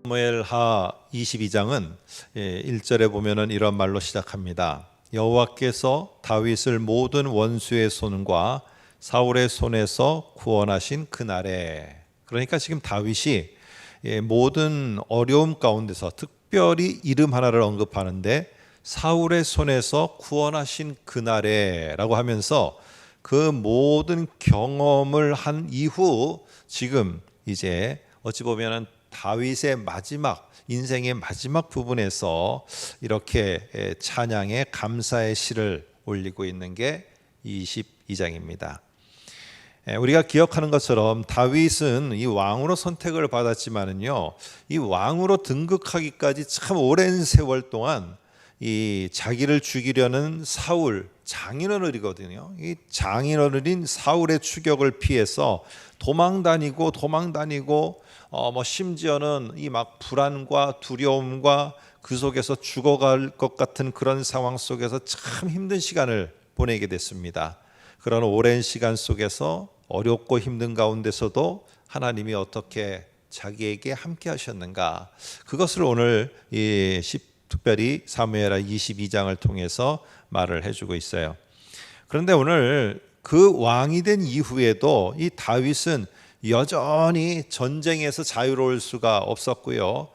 사무엘하 22장은 1절에 보면은 이런 말로 시작합니다. 여호와께서 다윗을 모든 원수의 손과 사울의 손에서 구원하신 그날에. 그러니까 지금 다윗이 모든 어려움 가운데서 특별히 이름 하나를 언급하는데 사울의 손에서 구원하신 그날에 라고 하면서 그 모든 경험을 한 이후 지금 이제 어찌 보면은 다윗의 마지막 인생의 마지막 부분에서 이렇게 찬양의 감사의 시를 올리고 있는 게 22장입니다. 우리가 기억하는 것처럼 다윗은 이 왕으로 선택을 받았지만은요, 이 왕으로 등극하기까지 참 오랜 세월 동안 이 자기를 죽이려는 사울 장인어른이거든요. 이 장인어른인 사울의 추격을 피해서 도망 다니고 심지어는 이 막 불안과 두려움과 그 속에서 죽어갈 것 같은 그런 상황 속에서 참 힘든 시간을 보내게 됐습니다. 그런 오랜 시간 속에서 어렵고 힘든 가운데서도 하나님이 어떻게 자기에게 함께 하셨는가, 그것을 오늘 특별히 사무엘하 22장을 통해서 말을 해주고 있어요. 그런데 오늘 그 왕이 된 이후에도 이 다윗은 여전히 전쟁에서 자유로울 수가 없었고요.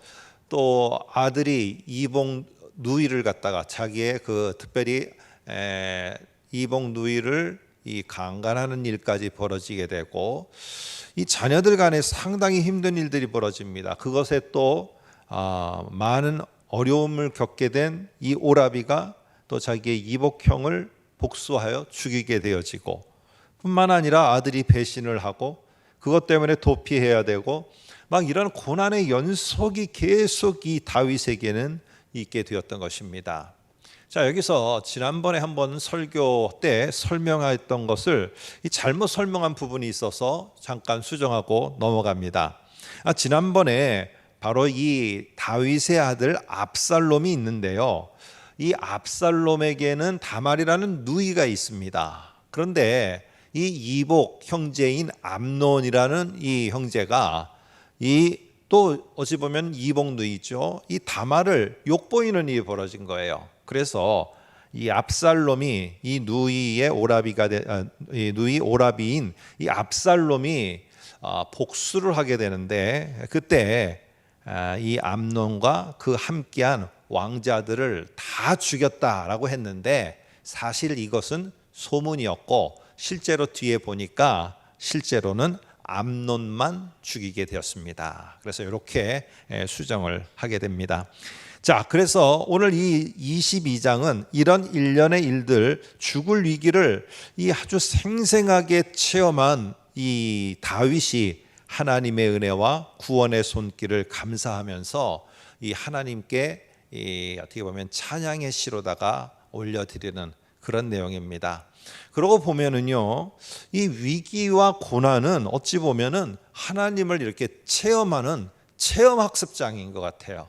또 아들이 이복 누이를 갖다가 자기의 특별히 이복 누이를 강간하는 일까지 벌어지게 되고, 이 자녀들 간에 상당히 힘든 일들이 벌어집니다. 그것에 또 많은 어려움을 겪게 된 이 오라비가 또 자기의 이복형을 복수하여 죽이게 되어지고, 뿐만 아니라 아들이 배신을 하고 그것 때문에 도피해야 되고, 막 이런 고난의 연속이 계속 이 다윗에게는 있게 되었던 것입니다. 자, 여기서 지난번에 한번 설교 때 설명했던 것을 잘못 설명한 부분이 있어서 잠깐 수정하고 넘어갑니다. 지난번에 바로 이 다윗의 아들 압살롬이 있는데요, 이 압살롬에게는 다말이라는 누이가 있습니다. 그런데 이 이복 형제인 암논이라는 이 형제가 또 어찌 보면 이복 누이죠, 이 다말을 욕보이는 일이 벌어진 거예요. 그래서 이 압살롬이 이 누이 오라비인 이 압살롬이 복수를 하게 되는데, 그때 이 암논과 그 함께한 왕자들을 다 죽였다라고 했는데, 사실 이것은 소문이었고 실제로 뒤에 보니까 실제로는 암논만 죽이게 되었습니다. 그래서 이렇게 수정을 하게 됩니다. 자, 그래서 오늘 이 22장은 이런 일련의 일들, 죽을 위기를 아주 생생하게 체험한 이 다윗이 하나님의 은혜와 구원의 손길을 감사하면서 이 하나님께 어떻게 보면 찬양의 시로다가 올려드리는 그런 내용입니다. 그러고 보면은요, 이 위기와 고난은 어찌 보면은 하나님을 이렇게 체험하는 체험학습장인 것 같아요.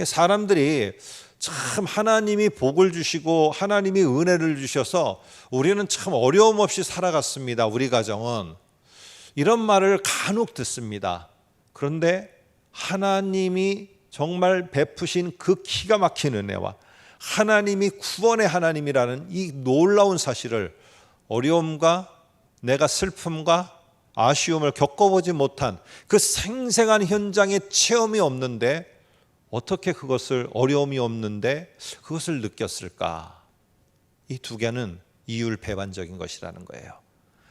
사람들이 참 하나님이 복을 주시고 하나님이 은혜를 주셔서 우리는 참 어려움 없이 살아갔습니다, 우리 가정은. 이런 말을 간혹 듣습니다. 그런데 하나님이 정말 베푸신 그 기가 막힌 은혜와 하나님이 구원의 하나님이라는 이 놀라운 사실을 어려움과 내가 슬픔과 아쉬움을 겪어보지 못한 그 생생한 현장의 체험이 없는데 어떻게 그것을, 어려움이 없는데 그것을 느꼈을까? 이 두 개는 이율배반적인 것이라는 거예요.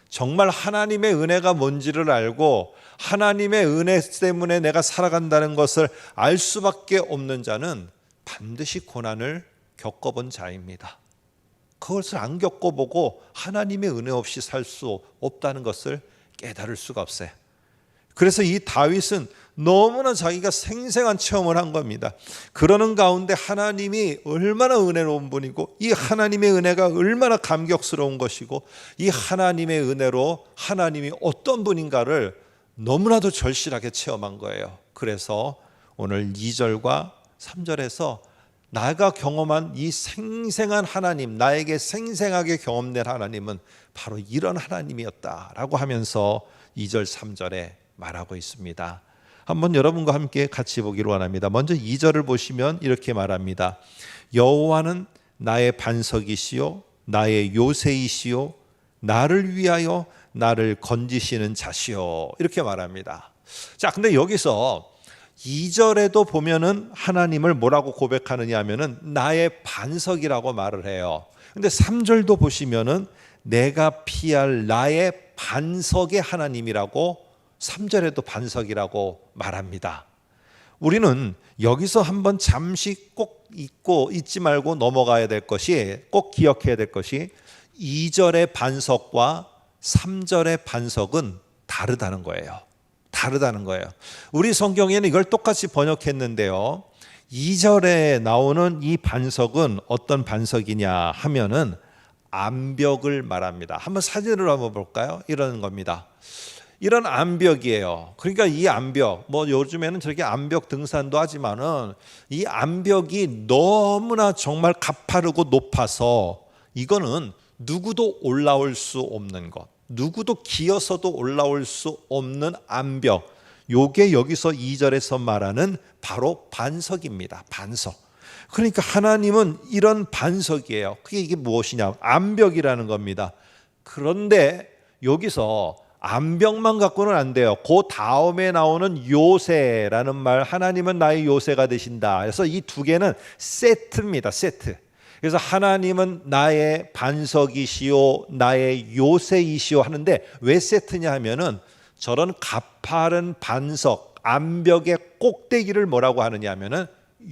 정말 하나님의 은혜가 뭔지를 알고 하나님의 은혜 때문에 내가 살아간다는 것을 알 수밖에 없는 자는 반드시 고난을 겪어본 자입니다. 그것을 안 겪어보고 하나님의 은혜 없이 살 수 없다는 것을 깨달을 수가 없어요. 그래서 이 다윗은 너무나 자기가 생생한 체험을 한 겁니다. 그러는 가운데 하나님이 얼마나 은혜로운 분이고 이 하나님의 은혜가 얼마나 감격스러운 것이고 이 하나님의 은혜로 하나님이 어떤 분인가를 너무나도 절실하게 체험한 거예요. 그래서 오늘 2절과 3절에서 내가 경험한 이 생생한 하나님, 나에게 생생하게 경험된 하나님은 바로 이런 하나님이었다라고 하면서 2절 3절에 말하고 있습니다. 한번 여러분과 함께 같이 보기를 원합니다. 먼저 2절을 보시면 이렇게 말합니다. 여호와는 나의 반석이시요 나의 요새이시요 나를 위하여 나를 건지시는 자시요, 이렇게 말합니다. 자, 근데 여기서 2절에도 보면은 하나님을 뭐라고 고백하느냐 하면은 나의 반석이라고 말을 해요. 근데 3절도 보시면은 내가 피할 나의 반석의 하나님이라고 3절에도 반석이라고 말합니다. 우리는 여기서 한번 잠시 꼭 잊지 말고 넘어가야 될 것이, 꼭 기억해야 될 것이 2절의 반석과 3절의 반석은 다르다는 거예요. 다르다는 거예요. 우리 성경에는 이걸 똑같이 번역했는데요. 2절에 나오는 이 반석은 어떤 반석이냐 하면은 암벽을 말합니다. 한번 사진으로 한번 볼까요? 이런 겁니다. 이런 암벽이에요. 그러니까 이 암벽, 뭐 요즘에는 저렇게 암벽 등산도 하지만은 이 암벽이 너무나 정말 가파르고 높아서 이거는 누구도 올라올 수 없는 것, 누구도 기어서도 올라올 수 없는 암벽, 요게 여기서 2절에서 말하는 바로 반석입니다. 반석. 그러니까 하나님은 이런 반석이에요. 그게 이게 무엇이냐? 암벽이라는 겁니다. 그런데 여기서 암벽만 갖고는 안 돼요. 그 다음에 나오는 요새라는 말, 하나님은 나의 요새가 되신다. 그래서 이 두 개는 세트입니다. 세트. 그래서 하나님은 나의 반석이시오 나의 요새이시오 하는데 왜 세트냐 하면은 저런 가파른 반석 암벽의 꼭대기를 뭐라고 하느냐 하면은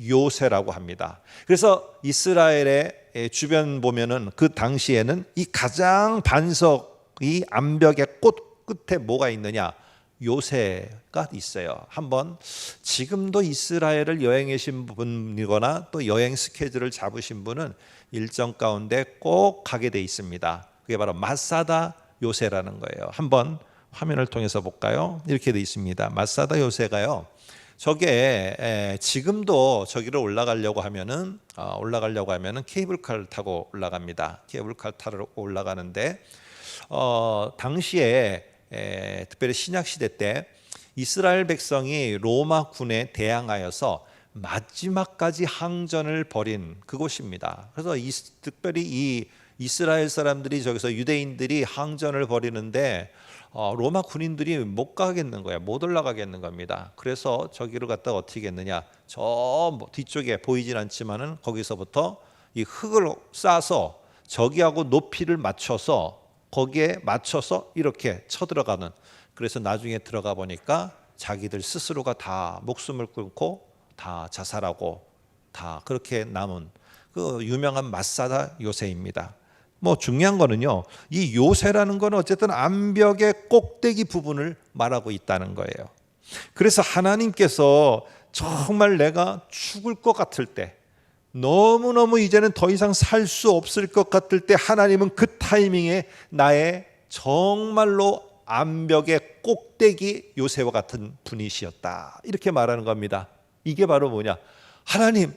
요새라고 합니다. 그래서 이스라엘의 주변 보면은 그 당시에는 이 가장 반석 이 암벽의 끝에 뭐가 있느냐? 요새가 있어요. 한번 지금도 이스라엘을 여행하신 분이거나 또 여행 스케줄을 잡으신 분은 일정 가운데 꼭 가게 돼 있습니다. 그게 바로 마사다 요새라는 거예요. 한번 화면을 통해서 볼까요? 이렇게 돼 있습니다. 마사다 요새가요. 저게 지금도 저기를 올라가려고 하면은 케이블카를 타고 올라갑니다. 케이블카 타러 올라가는데 당시에 특별히 신약 시대 때 이스라엘 백성이 로마 군에 대항하여서 마지막까지 항전을 벌인 그곳입니다. 그래서 특별히 이 이스라엘 사람들이 저기서 유대인들이 항전을 벌이는데 로마 군인들이 못 가겠는 거예요. 못 올라가겠는 겁니다. 그래서 저기를 갖다 어떻게 했느냐? 저 뒤쪽에 보이진 않지만은 거기서부터 이 흙을 싸서 저기하고 높이를 맞춰서 거기에 맞춰서 이렇게 쳐들어가는, 그래서 나중에 들어가 보니까 자기들 스스로가 다 목숨을 끊고 다 자살하고 다 그렇게 남은 그 유명한 마사다 요새입니다. 뭐 중요한 거는요, 이 요새라는 건 어쨌든 암벽의 꼭대기 부분을 말하고 있다는 거예요. 그래서 하나님께서 정말 내가 죽을 것 같을 때, 너무너무 이제는 더 이상 살 수 없을 것 같을 때 하나님은 그 타이밍에 나의 정말로 암벽의 꼭대기 요새와 같은 분이시었다, 이렇게 말하는 겁니다. 이게 바로 뭐냐? 하나님,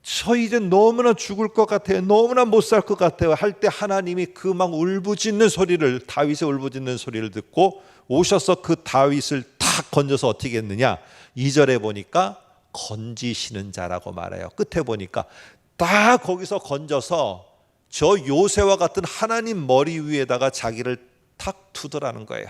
저 이제 너무나 죽을 것 같아요, 너무나 못 살 것 같아요 할 때 하나님이 그 막 울부짖는 소리를, 다윗의 울부짖는 소리를 듣고 오셔서 그 다윗을 탁 건져서 어떻게 했느냐? 2절에 보니까 건지시는 자라고 말해요. 끝에 보니까 딱 거기서 건져서 저 요새와 같은 하나님 머리 위에다가 자기를 탁 두더라는 거예요.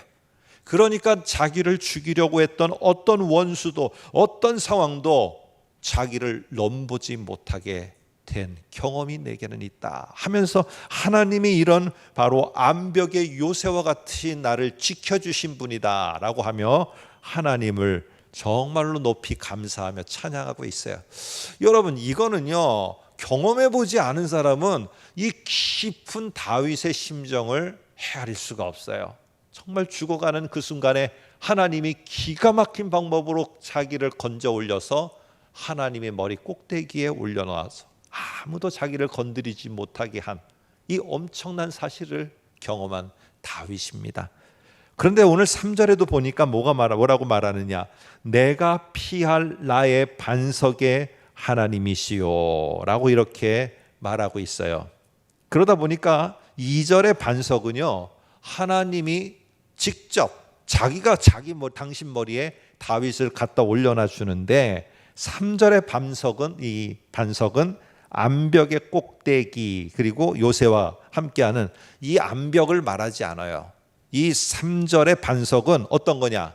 그러니까 자기를 죽이려고 했던 어떤 원수도 어떤 상황도 자기를 넘보지 못하게 된 경험이 내게는 있다 하면서 하나님이 이런 바로 암벽의 요새와 같이 나를 지켜주신 분이다 라고 하며 하나님을 정말로 높이 감사하며 찬양하고 있어요. 여러분, 이거는요, 경험해보지 않은 사람은 이 깊은 다윗의 심정을 헤아릴 수가 없어요. 정말 죽어가는 그 순간에 하나님이 기가 막힌 방법으로 자기를 건져 올려서 하나님의 머리 꼭대기에 올려놓아서 아무도 자기를 건드리지 못하게 한 이 엄청난 사실을 경험한 다윗입니다. 그런데 오늘 3절에도 보니까 뭐라고 말하느냐? 내가 피할 나의 반석의 하나님이시오 라고 이렇게 말하고 있어요. 그러다 보니까 2절의 반석은요, 하나님이 직접 자기가 당신 머리에 다윗을 갖다 올려놔 주는데 3절의 이 반석은 암벽의 꼭대기 그리고 요새와 함께하는 이 암벽을 말하지 않아요. 이 3절의 반석은 어떤 거냐?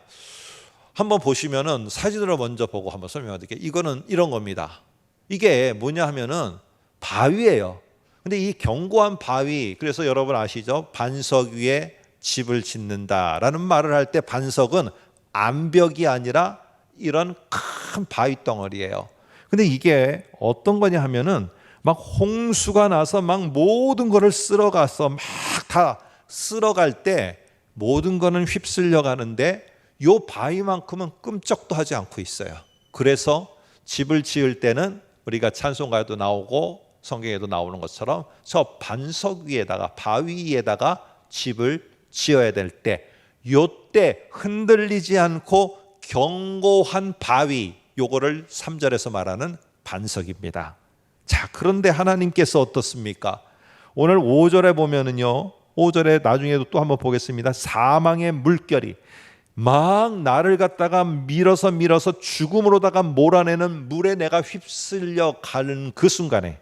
한번 보시면은 사진으로 먼저 보고 한번 설명드릴게요. 이거는 이런 겁니다. 이게 뭐냐 하면은 바위예요. 근데 이 견고한 바위, 그래서 여러분 아시죠? 반석 위에 집을 짓는다라는 말을 할 때 반석은 암벽이 아니라 이런 큰 바위 덩어리예요. 근데 이게 어떤 거냐 하면은 막 홍수가 나서 막 모든 거를 쓸어가서 막 다 쓸어갈 때 모든 거는 휩쓸려 가는데 요 바위만큼은 끔찍도 하지 않고 있어요. 그래서 집을 지을 때는 우리가 찬송가에도 나오고 성경에도 나오는 것처럼 저 반석 위에다가 바위 위에다가 집을 지어야 될 때 요때 흔들리지 않고 견고한 바위, 요거를 3절에서 말하는 반석입니다. 자, 그런데 하나님께서 어떻습니까? 오늘 5절에 보면은요, 5절에 나중에도 또 한번 보겠습니다. 사망의 물결이 막 나를 갖다가 밀어서 죽음으로다가 몰아내는 물에 내가 휩쓸려 가는 그 순간에,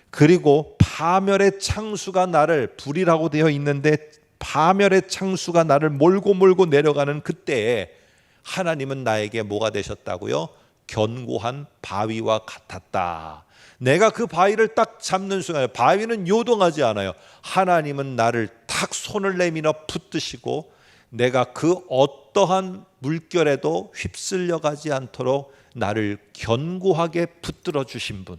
그리고 파멸의 창수가 나를, 불이라고 되어 있는데 파멸의 창수가 나를 몰고 내려가는 그때에 하나님은 나에게 뭐가 되셨다고요? 견고한 바위와 같았다. 내가 그 바위를 딱 잡는 순간에 바위는 요동하지 않아요. 하나님은 나를 탁 손을 내밀어 붙드시고 내가 그 어떠한 물결에도 휩쓸려 가지 않도록 나를 견고하게 붙들어 주신 분,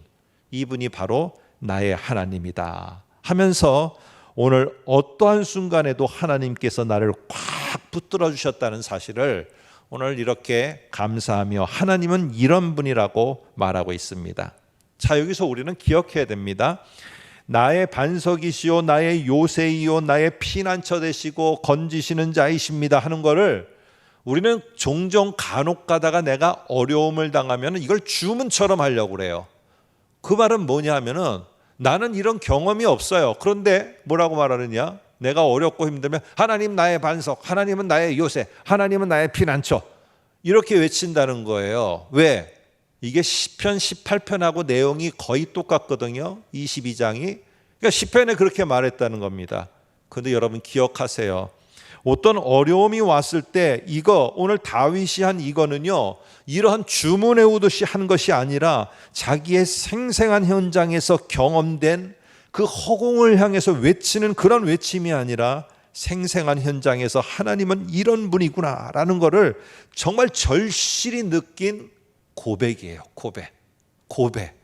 이분이 바로 나의 하나님이다 하면서 오늘 어떠한 순간에도 하나님께서 나를 꽉 붙들어 주셨다는 사실을 오늘 이렇게 감사하며 하나님은 이런 분이라고 말하고 있습니다. 자, 여기서 우리는 기억해야 됩니다. 나의 반석이시오, 나의 요새이요, 나의 피난처 되시고 건지시는 자이십니다 하는 거를 우리는 종종 간혹 가다가 내가 어려움을 당하면 이걸 주문처럼 하려고 그래요. 그 말은 뭐냐 하면은 나는 이런 경험이 없어요. 그런데 뭐라고 말하느냐? 내가 어렵고 힘들면 하나님 나의 반석, 하나님은 나의 요새, 하나님은 나의 피난처, 이렇게 외친다는 거예요. 왜? 이게 시편 18편하고 내용이 거의 똑같거든요. 22장이. 그러니까 시편에 그렇게 말했다는 겁니다. 그런데 여러분 기억하세요. 어떤 어려움이 왔을 때 이거 오늘 다윗이 한 이거는요, 이러한 주문해 오듯이 한 것이 아니라 자기의 생생한 현장에서 경험된 그 허공을 향해서 외치는 그런 외침이 아니라 생생한 현장에서 하나님은 이런 분이구나 라는 것을 정말 절실히 느낀 고백이에요. 고백.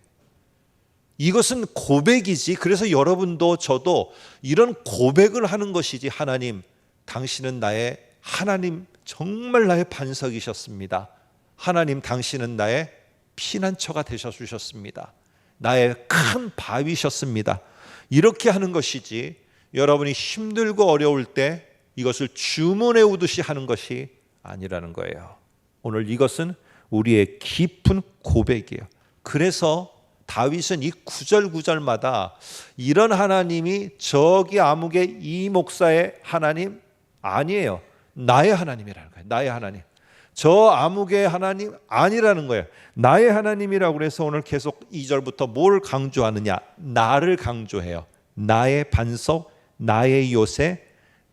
이것은 고백이지. 그래서 여러분도 저도 이런 고백을 하는 것이지. 하나님, 당신은 나의 하나님, 정말 나의 반석이셨습니다. 하나님, 당신은 나의 피난처가 되셔 주셨습니다. 나의 큰 바위셨습니다. 이렇게 하는 것이지, 여러분이 힘들고 어려울 때 이것을 주문해 오듯이 하는 것이 아니라는 거예요. 오늘 이것은 우리의 깊은 고백이에요. 그래서 다윗은 이 구절마다 이런 하나님이 저기 아무개 이 목사의 하나님 아니에요. 나의 하나님이라는 거예요. 나의 하나님. 저 아무개 하나님 아니라는 거예요. 나의 하나님이라고 그래서 오늘 계속 2절부터 뭘 강조하느냐? 나를 강조해요. 나의 반석, 나의 요새,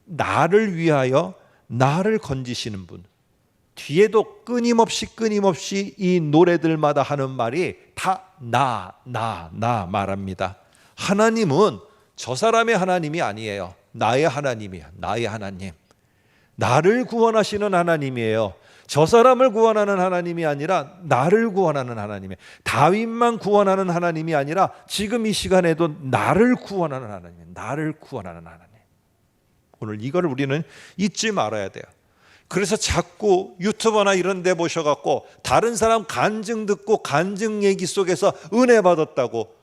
나를 위하여 나를 건지시는 분. 뒤에도 끊임없이 이 노래들마다 하는 말이 다 나 말합니다. 하나님은 저 사람의 하나님이 아니에요. 나의 하나님이야. 나의 하나님. 나를 구원하시는 하나님이에요. 저 사람을 구원하는 하나님이 아니라 나를 구원하는 하나님이에요. 다윗만 구원하는 하나님이 아니라 지금 이 시간에도 나를 구원하는 하나님이에요. 나를 구원하는 하나님. 오늘 이걸 우리는 잊지 말아야 돼요. 그래서 자꾸 유튜버나 이런 데 보셔갖고 다른 사람 간증 듣고 간증 얘기 속에서 은혜 받았다고,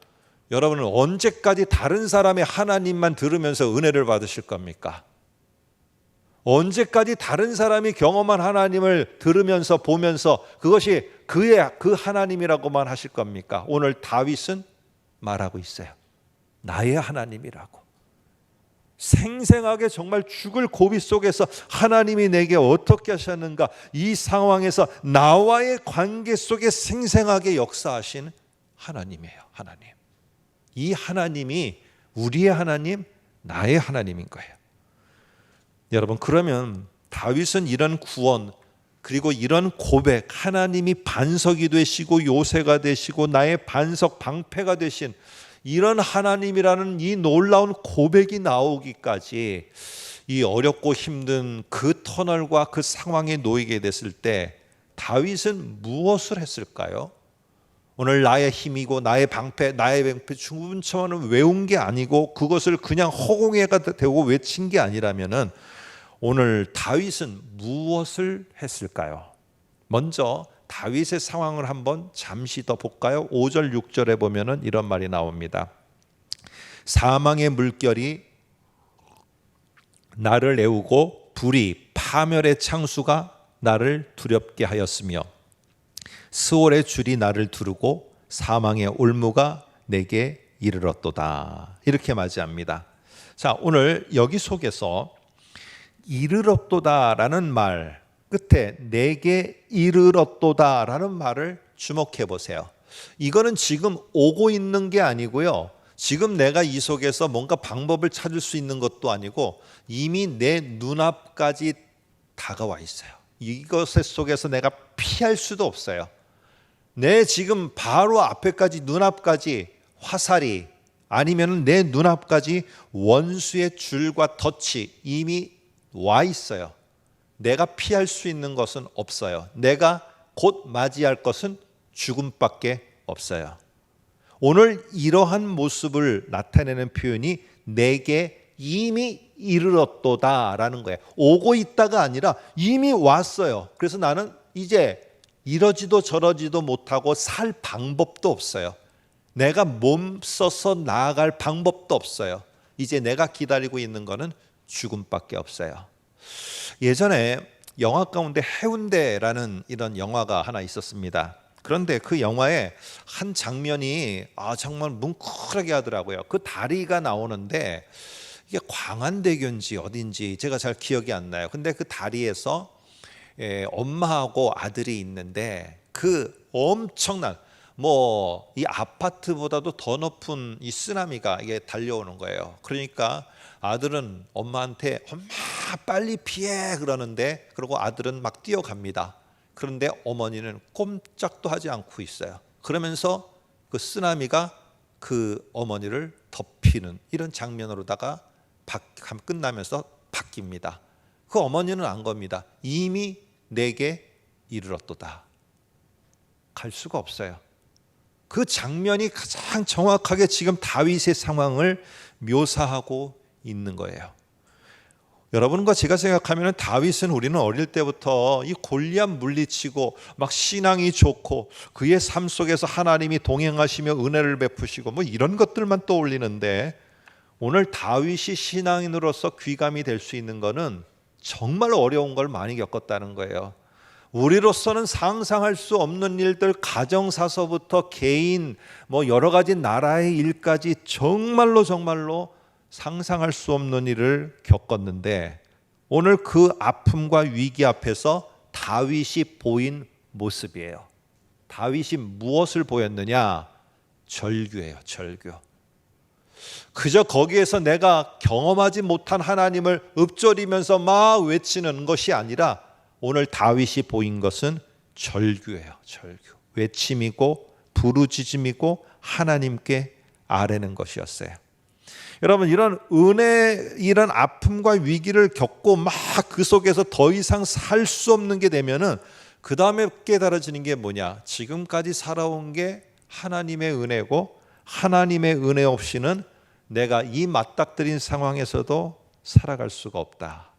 여러분은 언제까지 다른 사람의 하나님만 들으면서 은혜를 받으실 겁니까? 언제까지 다른 사람이 경험한 하나님을 들으면서 보면서 그것이 그 하나님이라고만 하실 겁니까? 오늘 다윗은 말하고 있어요. 나의 하나님이라고. 생생하게 정말 죽을 고비 속에서 하나님이 내게 어떻게 하셨는가, 이 상황에서 나와의 관계 속에 생생하게 역사하신 하나님이에요. 하나님. 이 하나님이 우리의 하나님, 나의 하나님인 거예요. 여러분, 그러면 다윗은 이런 구원 그리고 이런 고백, 하나님이 반석이 되시고 요새가 되시고 나의 반석 방패가 되신 이런 하나님이라는 이 놀라운 고백이 나오기까지 이 어렵고 힘든 그 터널과 그 상황에 놓이게 됐을 때 다윗은 무엇을 했을까요? 오늘 나의 힘이고 나의 방패 충분처럼 외운 게 아니고 그것을 그냥 허공에가 되고 외친 게 아니라면은 오늘 다윗은 무엇을 했을까요? 먼저 다윗의 상황을 한번 잠시 더 볼까요? 5절 6절에 보면은 이런 말이 나옵니다. 사망의 물결이 나를 애우고 불이 파멸의 창수가 나를 두렵게 하였으며 스올의 줄이 나를 두르고 사망의 올무가 내게 이르렀도다. 이렇게 맞이합니다. 자, 오늘 여기 속에서 이르렀도다라는 말 끝에 내게 이르렀도다라는 말을 주목해 보세요. 이거는 지금 오고 있는 게 아니고요. 지금 내가 이 속에서 뭔가 방법을 찾을 수 있는 것도 아니고 이미 내 눈앞까지 다가와 있어요. 이것 속에서 내가 피할 수도 없어요. 내 지금 바로 앞에까지 눈앞까지 화살이 아니면 내 눈앞까지 원수의 줄과 덫이 이미 와 있어요. 내가 피할 수 있는 것은 없어요. 내가 곧 맞이할 것은 죽음밖에 없어요. 오늘 이러한 모습을 나타내는 표현이 내게 이미 이르렀도다라는 거예요. 오고 있다가 아니라 이미 왔어요. 그래서 나는 이제 이러지도 저러지도 못하고 살 방법도 없어요. 내가 몸써서 나아갈 방법도 없어요. 이제 내가 기다리고 있는 거는 죽음밖에 없어요. 예전에 영화 가운데 해운대라는 이런 영화가 하나 있었습니다. 그런데 그 영화의 한 장면이 정말 뭉클하게 하더라고요. 그 다리가 나오는데 이게 광안대교인지 어딘지 제가 잘 기억이 안 나요. 근데 그 다리에서 엄마하고 아들이 있는데 그 엄청난 이 아파트보다도 더 높은 이 쓰나미가 이게 달려오는 거예요. 그러니까 아들은 엄마한테 엄마 빨리 피해 그러는데 그리고 아들은 막 뛰어갑니다. 그런데 어머니는 꼼짝도 하지 않고 있어요. 그러면서 그 쓰나미가 그 어머니를 덮이는 이런 장면으로다가 끝나면서 바뀝니다. 그 어머니는 안 겁니다. 이미 내게 이르렀도다. 갈 수가 없어요. 그 장면이 가장 정확하게 지금 다윗의 상황을 묘사하고 있는 거예요. 여러분과 제가 생각하면 다윗은 우리는 어릴 때부터 이 골리앗 물리치고 막 신앙이 좋고 그의 삶 속에서 하나님이 동행하시며 은혜를 베푸시고 이런 것들만 떠올리는데 오늘 다윗이 신앙인으로서 귀감이 될 수 있는 것은 정말 어려운 걸 많이 겪었다는 거예요. 우리로서는 상상할 수 없는 일들, 가정사서부터 개인 여러 가지 나라의 일까지 정말로 상상할 수 없는 일을 겪었는데 오늘 그 아픔과 위기 앞에서 다윗이 보인 모습이에요. 다윗이 무엇을 보였느냐? 절규예요. 절규. 그저 거기에서 내가 경험하지 못한 하나님을 읊조리면서 막 외치는 것이 아니라 오늘 다윗이 보인 것은 절규예요. 절규. 외침이고 부르짖음이고 하나님께 아뢰는 것이었어요. 여러분, 이런 은혜, 이런 아픔과 위기를 겪고 막 그 속에서 더 이상 살 수 없는 게 되면은 그 다음에 깨달아지는 게 뭐냐? 지금까지 살아온 게 하나님의 은혜고 하나님의 은혜 없이는 내가 이 맞닥뜨린 상황에서도 살아갈 수가 없다.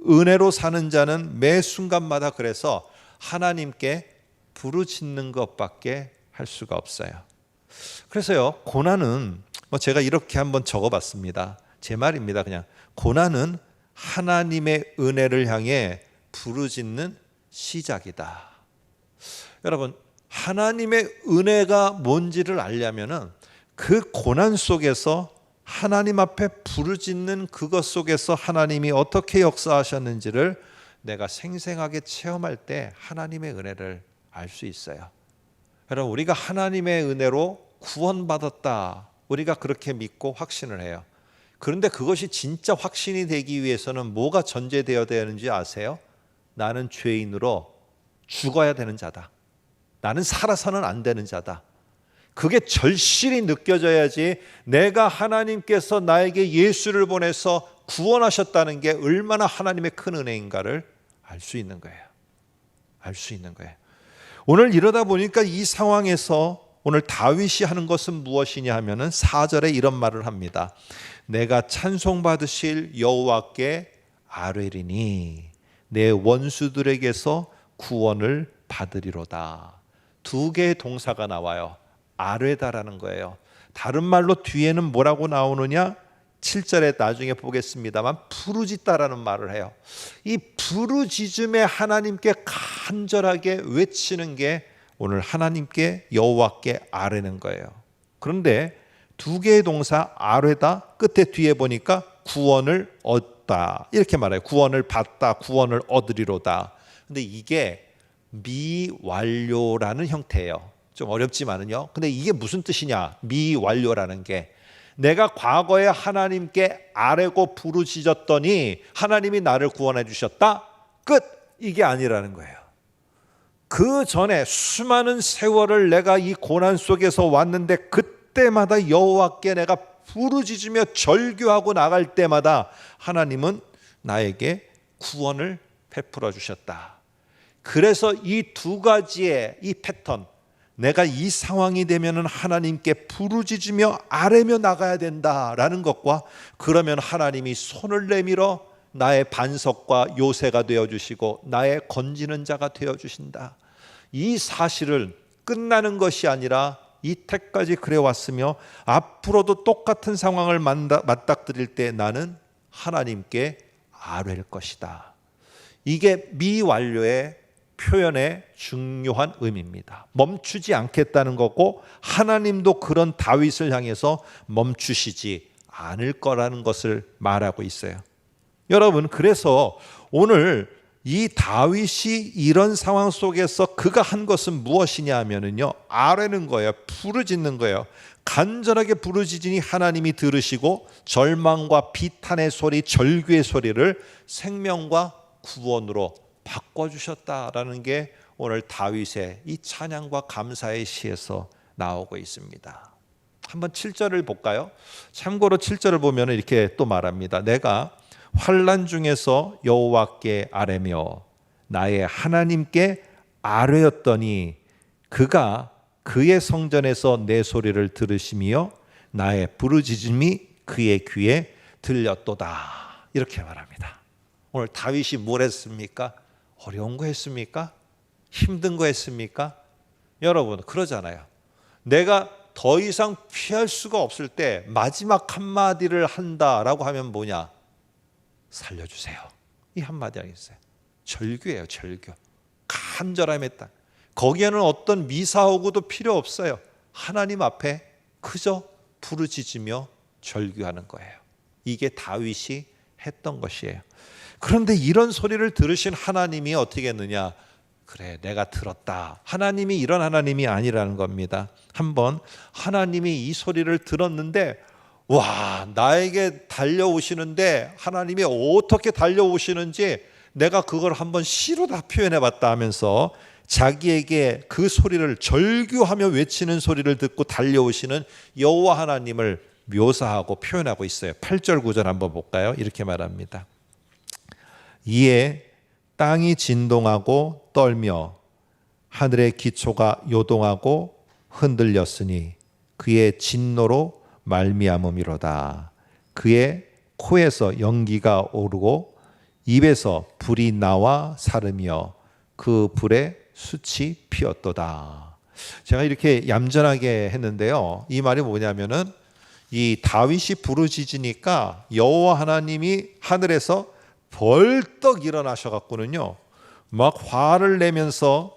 은혜로 사는 자는 매 순간마다 그래서 하나님께 부르짖는 것밖에 할 수가 없어요. 그래서요, 고난은 제가 이렇게 한번 적어봤습니다. 제 말입니다. 그냥 고난은 하나님의 은혜를 향해 부르짖는 시작이다. 여러분, 하나님의 은혜가 뭔지를 알려면은 그 고난 속에서 하나님 앞에 부르짖는 그것 속에서 하나님이 어떻게 역사하셨는지를 내가 생생하게 체험할 때 하나님의 은혜를 알 수 있어요. 여러분, 우리가 하나님의 은혜로 구원받았다, 우리가 그렇게 믿고 확신을 해요. 그런데 그것이 진짜 확신이 되기 위해서는 뭐가 전제되어야 되는지 아세요? 나는 죄인으로 죽어야 되는 자다. 나는 살아서는 안 되는 자다. 그게 절실히 느껴져야지 내가 하나님께서 나에게 예수를 보내서 구원하셨다는 게 얼마나 하나님의 큰 은혜인가를 알 수 있는 거예요. 알 수 있는 거예요. 오늘 이러다 보니까 이 상황에서 오늘 다윗이 하는 것은 무엇이냐 하면은 4절에 이런 말을 합니다. 내가 찬송받으실 여호와께 아뢰리니 내 원수들에게서 구원을 받으리로다. 두 개의 동사가 나와요. 아뢰다라는 거예요. 다른 말로 뒤에는 뭐라고 나오느냐? 7절에 나중에 보겠습니다만 부르짖다라는 말을 해요. 이 부르짖음에 하나님께 간절하게 외치는 게 오늘 하나님께 여호와께 아뢰는 거예요. 그런데 두 개의 동사 아뢰다 끝에 뒤에 보니까 구원을 얻다 이렇게 말해요. 구원을 받다, 구원을 얻으리로다. 근데 이게 미완료라는 형태예요. 좀 어렵지만은요. 근데 이게 무슨 뜻이냐? 미완료라는 게 내가 과거에 하나님께 아뢰고 부르짖었더니 하나님이 나를 구원해 주셨다. 끝. 이게 아니라는 거예요. 그 전에 수많은 세월을 내가 이 고난 속에서 왔는데 그때마다 여호와께 내가 부르짖으며 절규하고 나갈 때마다 하나님은 나에게 구원을 베풀어 주셨다. 그래서 이 두 가지의 이 패턴, 내가 이 상황이 되면은 하나님께 부르짖으며 아뢰며 나가야 된다라는 것과 그러면 하나님이 손을 내밀어 나의 반석과 요새가 되어주시고 나의 건지는 자가 되어주신다. 이 사실은 끝나는 것이 아니라 이때까지 그래왔으며 앞으로도 똑같은 상황을 맞닥뜨릴 때 나는 하나님께 아뢰일 것이다. 이게 미완료의 표현의 중요한 의미입니다. 멈추지 않겠다는 거고 하나님도 그런 다윗을 향해서 멈추시지 않을 거라는 것을 말하고 있어요. 여러분, 그래서 오늘 이 다윗이 이런 상황 속에서 그가 한 것은 무엇이냐 하면은요, 아뢰는 거예요. 부르짖는 거예요. 간절하게 부르짖으니 하나님이 들으시고 절망과 비탄의 소리, 절규의 소리를 생명과 구원으로 바꿔주셨다라는 게 오늘 다윗의 이 찬양과 감사의 시에서 나오고 있습니다. 한번 7절을 볼까요? 참고로 7절을 보면 이렇게 또 말합니다. 내가 환난 중에서 여호와께 아뢰며 나의 하나님께 아뢰었더니 그가 그의 성전에서 내 소리를 들으시며 나의 부르짖음이 그의 귀에 들렸도다. 이렇게 말합니다. 오늘 다윗이 뭘 했습니까? 어려운 거 했습니까? 힘든 거 했습니까? 여러분, 그러잖아요. 내가 더 이상 피할 수가 없을 때 마지막 한마디를 한다라고 하면 뭐냐? 살려주세요. 이 한마디 아니겠어요? 절규예요, 절규. 간절함에 딱. 거기에는 어떤 미사오구도 필요 없어요. 하나님 앞에 그저 부르짖으며 절규하는 거예요. 이게 다윗이 했던 것이에요. 그런데 이런 소리를 들으신 하나님이 어떻게 했느냐? 그래, 내가 들었다. 하나님이 이런 하나님이 아니라는 겁니다. 한번 하나님이 이 소리를 들었는데 와, 나에게 달려오시는데 하나님이 어떻게 달려오시는지 내가 그걸 한번 시로 다 표현해봤다 하면서 자기에게 그 소리를 절규하며 외치는 소리를 듣고 달려오시는 여호와 하나님을 묘사하고 표현하고 있어요. 8절 9절 한번 볼까요? 이렇게 말합니다. 이에 땅이 진동하고 떨며 하늘의 기초가 요동하고 흔들렸으니 그의 진노로 말미암음이로다. 그의 코에서 연기가 오르고 입에서 불이 나와 사르며 그 불에 숯이 피었도다. 제가 이렇게 얌전하게 했는데요. 이 말이 뭐냐면은 이 다윗이 부르짖으니까 여호와 하나님이 하늘에서 벌떡 일어나셔 갖고는요, 막 화를 내면서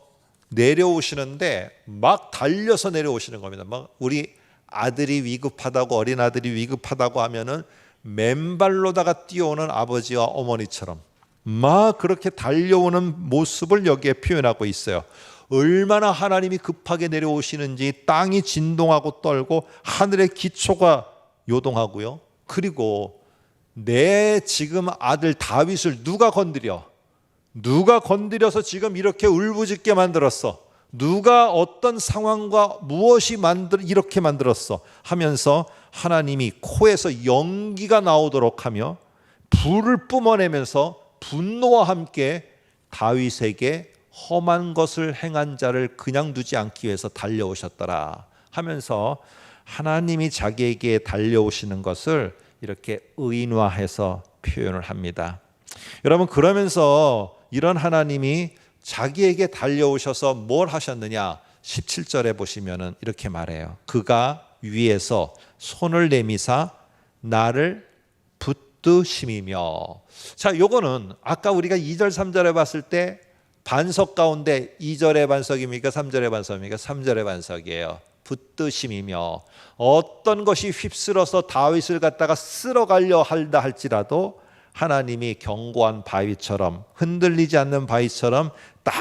내려오시는데 막 달려서 내려오시는 겁니다. 막 우리 아들이 위급하다고, 어린 아들이 위급하다고 하면은 맨발로다가 뛰어오는 아버지와 어머니처럼 막 그렇게 달려오는 모습을 여기에 표현하고 있어요. 얼마나 하나님이 급하게 내려오시는지 땅이 진동하고 떨고 하늘의 기초가 요동하고요. 그리고 내 지금 아들 다윗을 누가 건드려서 지금 이렇게 울부짖게 만들었어? 누가 어떤 상황과 무엇이 이렇게 만들었어? 하면서 하나님이 코에서 연기가 나오도록 하며 불을 뿜어내면서 분노와 함께 다윗에게 험한 것을 행한 자를 그냥 두지 않기 위해서 달려오셨더라 하면서 하나님이 자기에게 달려오시는 것을 이렇게 의인화해서 표현을 합니다. 여러분, 그러면서 이런 하나님이 자기에게 달려오셔서 뭘 하셨느냐? 17절에 보시면은 이렇게 말해요. 그가 위에서 손을 내미사 나를 붙드심이며. 자, 요거는 아까 우리가 2절 3절에 봤을 때 반석 가운데 2절의 반석입니까? 3절의 반석입니까? 3절의 반석이에요. 붙드심이며, 어떤 것이 휩쓸어서 다윗을 갖다가 쓸어가려 한다 할지라도 하나님이 견고한 바위처럼, 흔들리지 않는 바위처럼 딱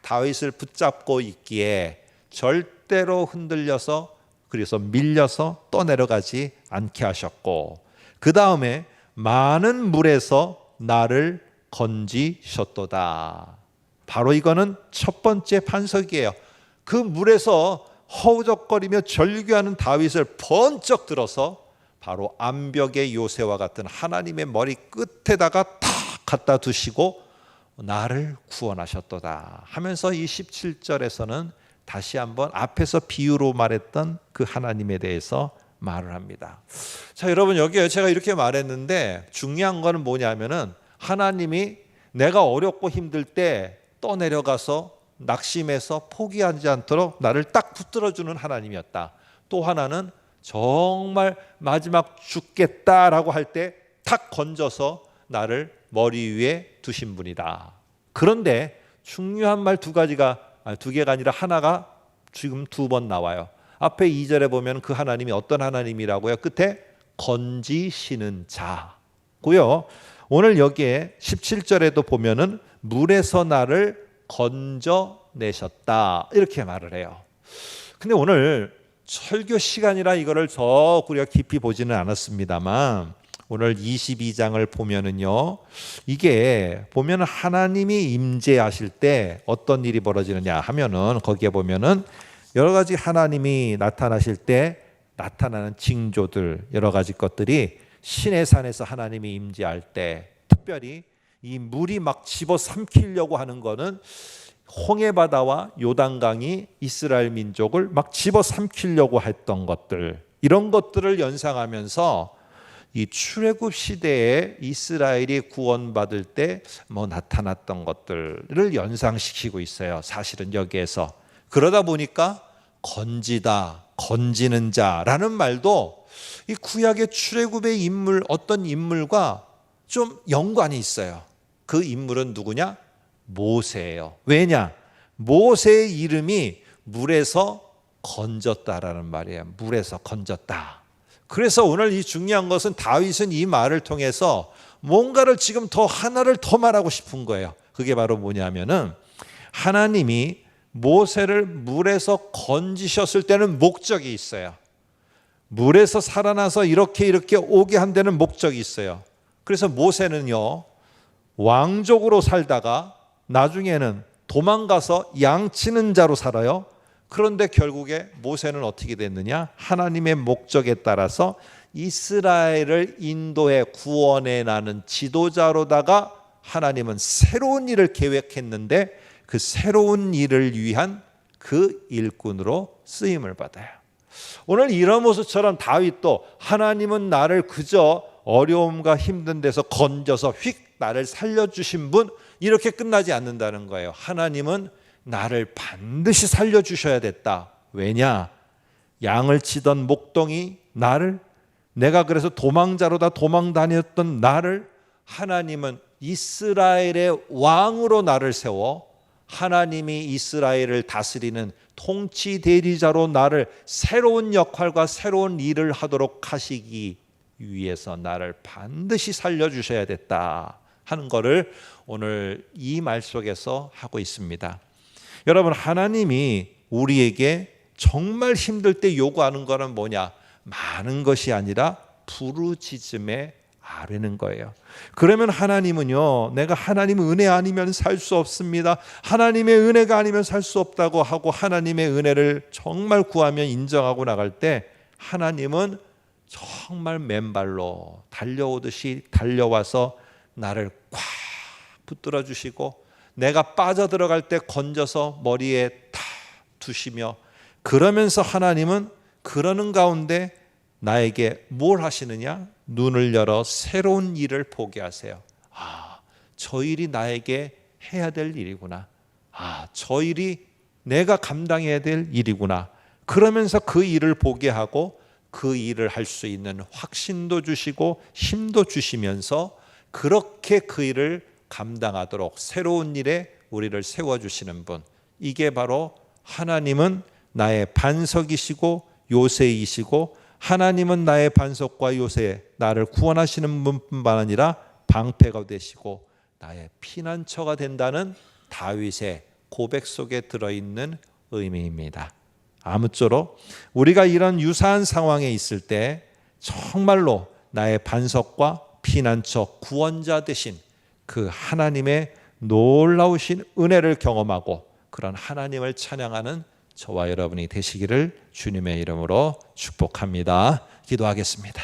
다윗을 붙잡고 있기에 절대로 흔들려서, 그래서 밀려서 떠내려가지 않게 하셨고, 그 다음에 많은 물에서 나를 건지셨도다. 바로 이거는 첫 번째 반석이에요. 그 물에서 허우적거리며 절규하는 다윗을 번쩍 들어서 바로 암벽의 요새와 같은 하나님의 머리 끝에다가 탁 갖다 두시고 나를 구원하셨도다 하면서 이 17절에서는 다시 한번 앞에서 비유로 말했던 그 하나님에 대해서 말을 합니다. 자, 여러분, 여기에 제가 이렇게 말했는데 중요한 거는 뭐냐면은 하나님이 내가 어렵고 힘들 때 떠내려가서 낙심해서 포기하지 않도록 나를 딱 붙들어주는 하나님이었다. 또 하나는 정말 마지막 죽겠다라고 할 때 탁 건져서 나를 머리 위에 두신 분이다. 그런데 중요한 말 두 개가 아니라 하나가 지금 두 번 나와요. 앞에 2절에 보면 그 하나님이 어떤 하나님이라고요? 끝에 건지시는 자고요. 오늘 여기에 17절에도 보면은 물에서 나를 건져내셨다 이렇게 말을 해요. 근데 오늘 설교 시간이라 이거를 더 우리가 깊이 보지는 않았습니다만 오늘 22장을 보면은요, 이게 보면 하나님이 임재하실 때 어떤 일이 벌어지느냐 하면은 거기에 보면은 여러 가지 하나님이 나타나실 때 나타나는 징조들, 여러 가지 것들이 신의 산에서 하나님이 임재할 때, 특별히 이 물이 막 집어삼키려고 하는 거는 홍해 바다와 요단강이 이스라엘 민족을 막 집어삼키려고 했던 것들, 이런 것들을 연상하면서 이 출애굽 시대에 이스라엘이 구원받을 때 나타났던 것들을 연상시키고 있어요. 사실은 여기에서. 그러다 보니까 건지다, 건지는 자라는 말도 이 구약의 출애굽의 인물, 어떤 인물과 좀 연관이 있어요. 그 인물은 누구냐? 모세예요. 왜냐? 모세의 이름이 물에서 건졌다라는 말이에요. 물에서 건졌다. 그래서 오늘 이 중요한 것은 다윗은 이 말을 통해서 뭔가를 지금 하나를 더 말하고 싶은 거예요. 그게 바로 뭐냐면은 하나님이 모세를 물에서 건지셨을 때는 목적이 있어요. 물에서 살아나서 이렇게 오게 한 데는 목적이 있어요. 그래서 모세는요, 왕족으로 살다가 나중에는 도망가서 양치는 자로 살아요. 그런데 결국에 모세는 어떻게 됐느냐? 하나님의 목적에 따라서 이스라엘을 인도해 구원해 나는 지도자로다가 하나님은 새로운 일을 계획했는데 그 새로운 일을 위한 그 일꾼으로 쓰임을 받아요. 오늘 이런 모습처럼 다윗도 하나님은 나를 그저 어려움과 힘든 데서 건져서 휙 나를 살려주신 분, 이렇게 끝나지 않는다는 거예요. 하나님은 나를 반드시 살려주셔야 됐다. 왜냐? 양을 치던 목동이 내가 그래서 도망자로다 도망 다녔던 나를 하나님은 이스라엘의 왕으로 나를 세워 하나님이 이스라엘을 다스리는 통치 대리자로 나를 새로운 역할과 새로운 일을 하도록 하시기 위해서 나를 반드시 살려주셔야겠다 하는 것을 오늘 이 말 속에서 하고 있습니다. 여러분, 하나님이 우리에게 정말 힘들 때 요구하는 거는 뭐냐? 많은 것이 아니라 부르짖음에 아뢰는 거예요. 그러면 하나님은요, 내가 하나님의 은혜 아니면 살 수 없습니다, 하나님의 은혜가 아니면 살 수 없다고 하고 하나님의 은혜를 정말 구하며 인정하고 나갈 때 하나님은 정말 맨발로 달려오듯이 달려와서 나를 꽉 붙들어 주시고 내가 빠져들어갈 때 건져서 머리에 탁 두시며, 그러면서 하나님은 그러는 가운데 나에게 뭘 하시느냐? 눈을 열어 새로운 일을 보게 하세요. 저 일이 나에게 해야 될 일이구나. 저 일이 내가 감당해야 될 일이구나. 그러면서 그 일을 보게 하고 그 일을 할 수 있는 확신도 주시고 힘도 주시면서 그렇게 그 일을 감당하도록 새로운 일에 우리를 세워주시는 분, 이게 바로 하나님은 나의 반석이시고 요새이시고, 하나님은 나의 반석과 요새, 나를 구원하시는 분뿐만 아니라 방패가 되시고 나의 피난처가 된다는 다윗의 고백 속에 들어있는 의미입니다. 아무쪼록 우리가 이런 유사한 상황에 있을 때 정말로 나의 반석과 피난처, 구원자 되신 그 하나님의 놀라우신 은혜를 경험하고 그런 하나님을 찬양하는 저와 여러분이 되시기를 주님의 이름으로 축복합니다. 기도하겠습니다.